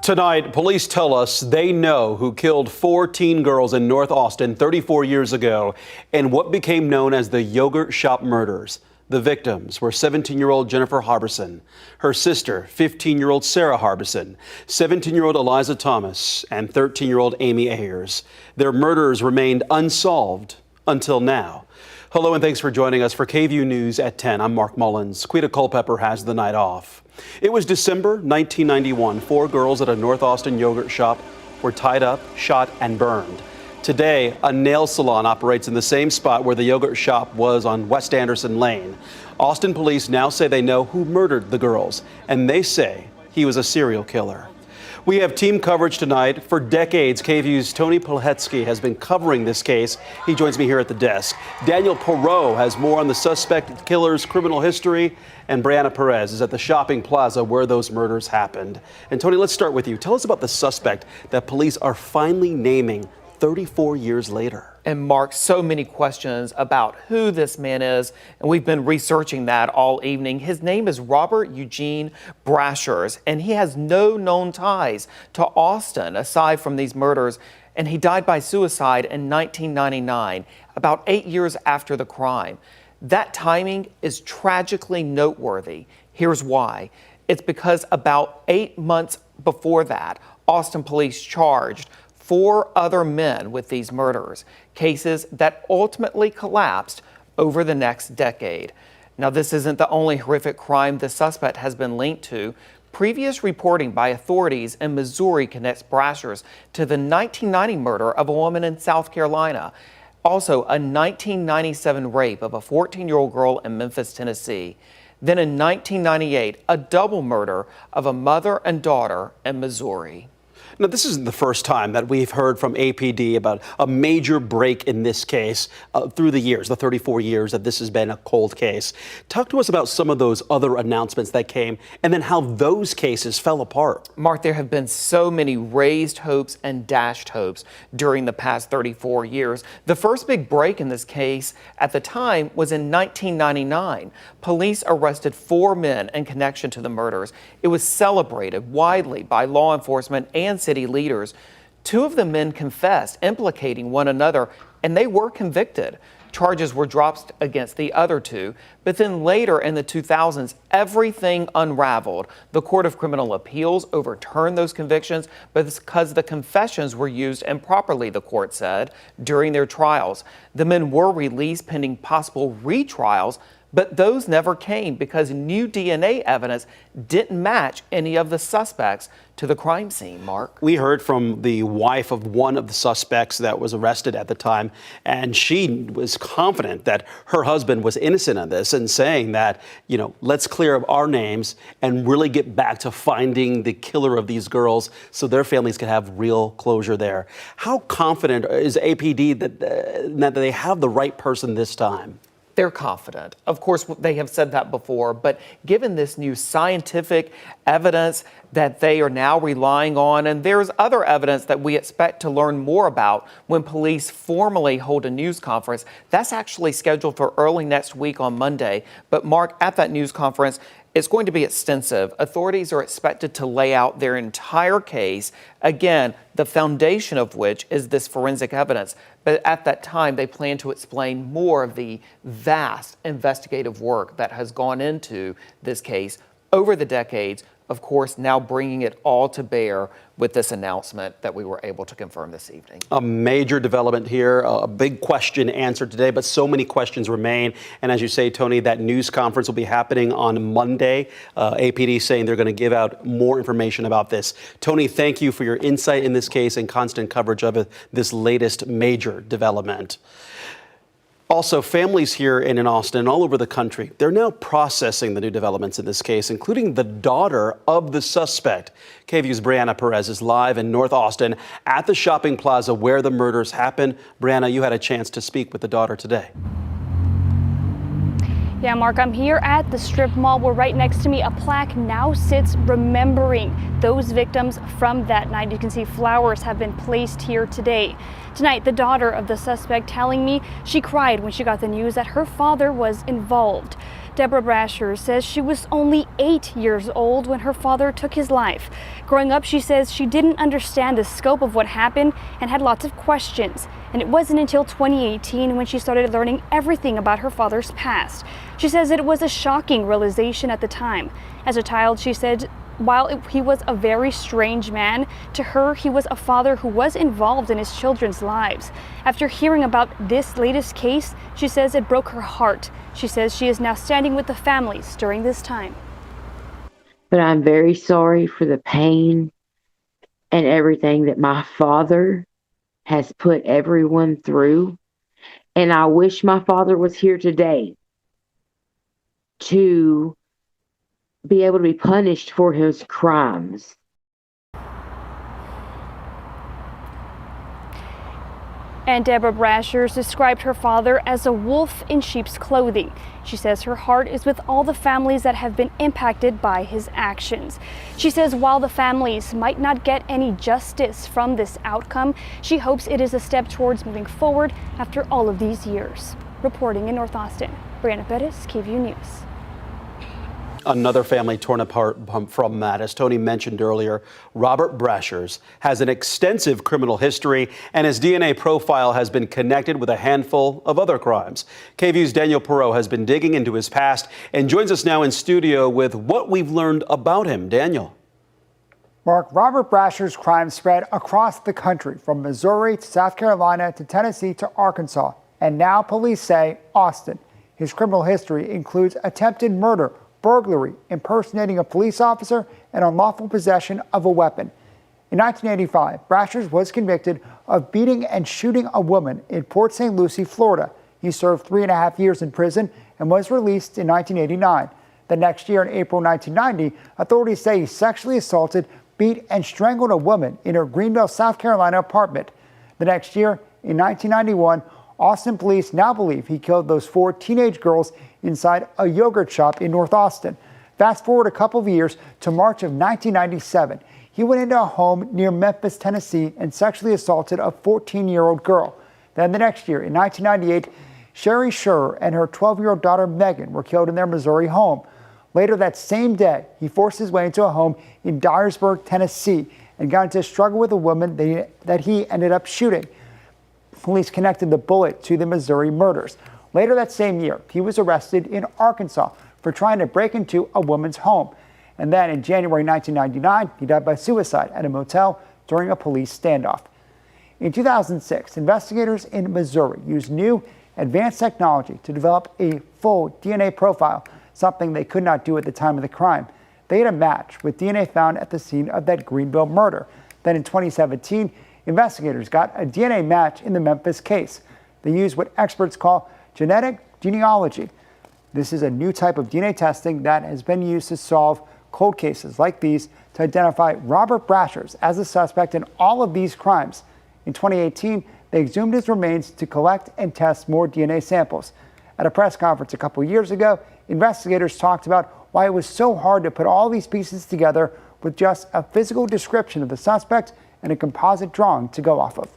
Tonight, police tell us they know who killed 4 teen girls in North Austin 34 years ago in what became known as the yogurt shop murders. The victims were 17-year-old Jennifer Harbison, her sister, 15-year-old Sarah Harbison, 17-year-old Eliza Thomas, and 13-year-old Amy Ayers. Their murders remained unsolved until now. Hello and thanks for joining us for KVUE News at 10. I'm Mark Mullins. Quita Culpepper has the night off. It was December 1991. 4 girls at a North Austin yogurt shop were tied up, shot, and burned. Today, a nail salon operates in the same spot where the yogurt shop was on West Anderson Lane. Austin police now say they know who murdered the girls, and they say he was a serial killer. We have team coverage tonight. For decades, KVUE's Tony Polhetsky has been covering this case. He joins me here at the desk. Daniel Perot has more on the suspect killer's criminal history, and Brianna Perez is at the shopping plaza where those murders happened. And Tony, let's start with you. Tell us about the suspect that police are finally naming 34 years later. And Mark, so many questions about who this man is, and we've been researching that all evening. His name is Robert Eugene Brashers, and he has no known ties to Austin aside from these murders, and he died by suicide in 1999, about 8 years after the crime. That timing is tragically noteworthy. Here's why. It's because about 8 months before that, Austin police charged 4 other men with these murders, cases that ultimately collapsed over the next decade. Now, this isn't the only horrific crime the suspect has been linked to. Previous reporting by authorities in Missouri connects Brashers to the 1990 murder of a woman in South Carolina. Also, a 1997 rape of a 14-year-old girl in Memphis, Tennessee. Then in 1998, a double murder of a mother and daughter in Missouri. Now, this isn't the first time that we've heard from APD about a major break in this case through the years, the 34 years that this has been a cold case. Talk to us about some of those other announcements that came and then how those cases fell apart. Mark, there have been so many raised hopes and dashed hopes during the past 34 years. The first big break in this case at the time was in 1999. Police arrested 4 men in connection to the murders. It was celebrated widely by law enforcement and city leaders. 2 of the men confessed, implicating one another, and they were convicted. Charges were dropped against the other 2, but then later in the 2000s, everything unraveled. The Court of Criminal Appeals overturned those convictions because the confessions were used improperly, the court said, during their trials. The men were released pending possible retrials, but those never came because new DNA evidence didn't match any of the suspects to the crime scene, Mark. We heard from the wife of one of the suspects that was arrested at the time, and she was confident that her husband was innocent of this and saying that, let's clear up our names and really get back to finding the killer of these girls so their families can have real closure there. How confident is APD that they have the right person this time? They're confident. Of course, they have said that before, but given this new scientific evidence that they are now relying on, and there's other evidence that we expect to learn more about when police formally hold a news conference. That's actually scheduled for early next week on Monday. But Mark, at that news conference, it's going to be extensive. Authorities are expected to lay out their entire case, again, the foundation of which is this forensic evidence. But at that time, they plan to explain more of the vast investigative work that has gone into this case over the decades, of course, now bringing it all to bear with this announcement that we were able to confirm this evening. A major development here, a big question answered today, but so many questions remain. And as you say, Tony, that news conference will be happening on Monday. APD saying they're going to give out more information about this. Tony, thank you for your insight in this case and constant coverage of this latest major development. Also, families here in Austin and all over the country, they're now processing the new developments in this case, including the daughter of the suspect. KVUE's Brianna Perez is live in North Austin at the shopping plaza where the murders happened. Brianna, you had a chance to speak with the daughter today. Yeah, Mark, I'm here at the strip mall where right next to me a plaque now sits remembering those victims from that night. You can see flowers have been placed here today. Tonight, the daughter of the suspect telling me she cried when she got the news that her father was involved. Deborah Brasher says she was only 8 years old when her father took his life. Growing up, she says she didn't understand the scope of what happened and had lots of questions. And it wasn't until 2018 when she started learning everything about her father's past. She says it was a shocking realization at the time. As a child, she said, while he was a very strange man, to her, he was a father who was involved in his children's lives. After hearing about this latest case, she says it broke her heart. She says she is now standing with the families during this time. But I'm very sorry for the pain and everything that my father has put everyone through. And I wish my father was here today to be able to be punished for his crimes. And Deborah Brashers described her father as a wolf in sheep's clothing. She says her heart is with all the families that have been impacted by his actions. She says while the families might not get any justice from this outcome, she hopes it is a step towards moving forward after all of these years. Reporting in North Austin, Brianna Pettis, KVUE News. Another family torn apart from that. As Tony mentioned earlier, Robert Brashers has an extensive criminal history, and his DNA profile has been connected with a handful of other crimes. KVUE's Daniel Perot has been digging into his past and joins us now in studio with what we've learned about him. Daniel. Mark, Robert Brasher's crimes spread across the country, from Missouri to South Carolina to Tennessee to Arkansas, and now police say Austin. His criminal history includes attempted murder, burglary, impersonating a police officer, and unlawful possession of a weapon. In 1985, Brashers was convicted of beating and shooting a woman in Port St. Lucie, Florida. He served 3.5 years in prison and was released in 1989. The next year, in April 1990, authorities say he sexually assaulted, beat, and strangled a woman in her Greenville, South Carolina apartment. The next year, in 1991, Austin police now believe he killed those 4 teenage girls inside a yogurt shop in North Austin. Fast forward a couple of years to March of 1997. He went into a home near Memphis, Tennessee, and sexually assaulted a 14-year-old girl. Then the next year, in 1998, Sherry Schurer and her 12-year-old daughter Megan were killed in their Missouri home. Later that same day, he forced his way into a home in Dyersburg, Tennessee, and got into a struggle with a woman that he ended up shooting. Police connected the bullet to the Missouri murders. Later that same year, he was arrested in Arkansas for trying to break into a woman's home. And then in January 1999, he died by suicide at a motel during a police standoff. In 2006, investigators in Missouri used new advanced technology to develop a full DNA profile, something they could not do at the time of the crime. They had a match with DNA found at the scene of that Greenville murder. Then in 2017, investigators got a DNA match in the Memphis case. They used what experts call genetic genealogy. This is a new type of DNA testing that has been used to solve cold cases like these to identify Robert Brashers as a suspect in all of these crimes. In 2018, they exhumed his remains to collect and test more DNA samples. At a press conference a couple years ago, investigators talked about why it was so hard to put all these pieces together with just a physical description of the suspect and a composite drawing to go off of.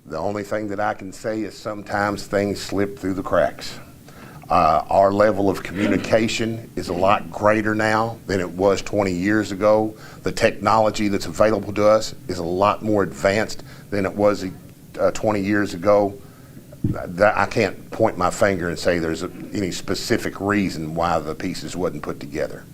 The only thing that I can say is sometimes things slip through the cracks. Our level of communication is a lot greater now than it was 20 years ago. The technology that's available to us is a lot more advanced than it was 20 years ago. I can't point my finger and say there's any specific reason why the pieces wasn't put together.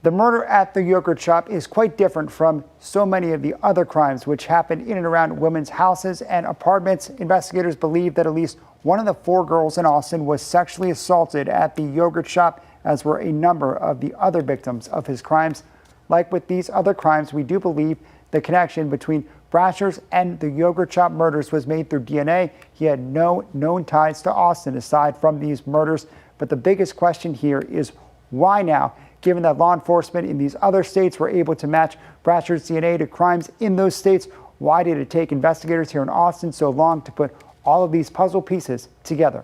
The murder at the yogurt shop is quite different from so many of the other crimes which happened in and around women's houses and apartments. Investigators believe that at least one of the 4 girls in Austin was sexually assaulted at the yogurt shop, as were a number of the other victims of his crimes. Like with these other crimes, we do believe the connection between Brashers and the yogurt shop murders was made through DNA. He had no known ties to Austin aside from these murders. But the biggest question here is why now? Given that law enforcement in these other states were able to match Brasher's DNA to crimes in those states, why did it take investigators here in Austin so long to put all of these puzzle pieces together?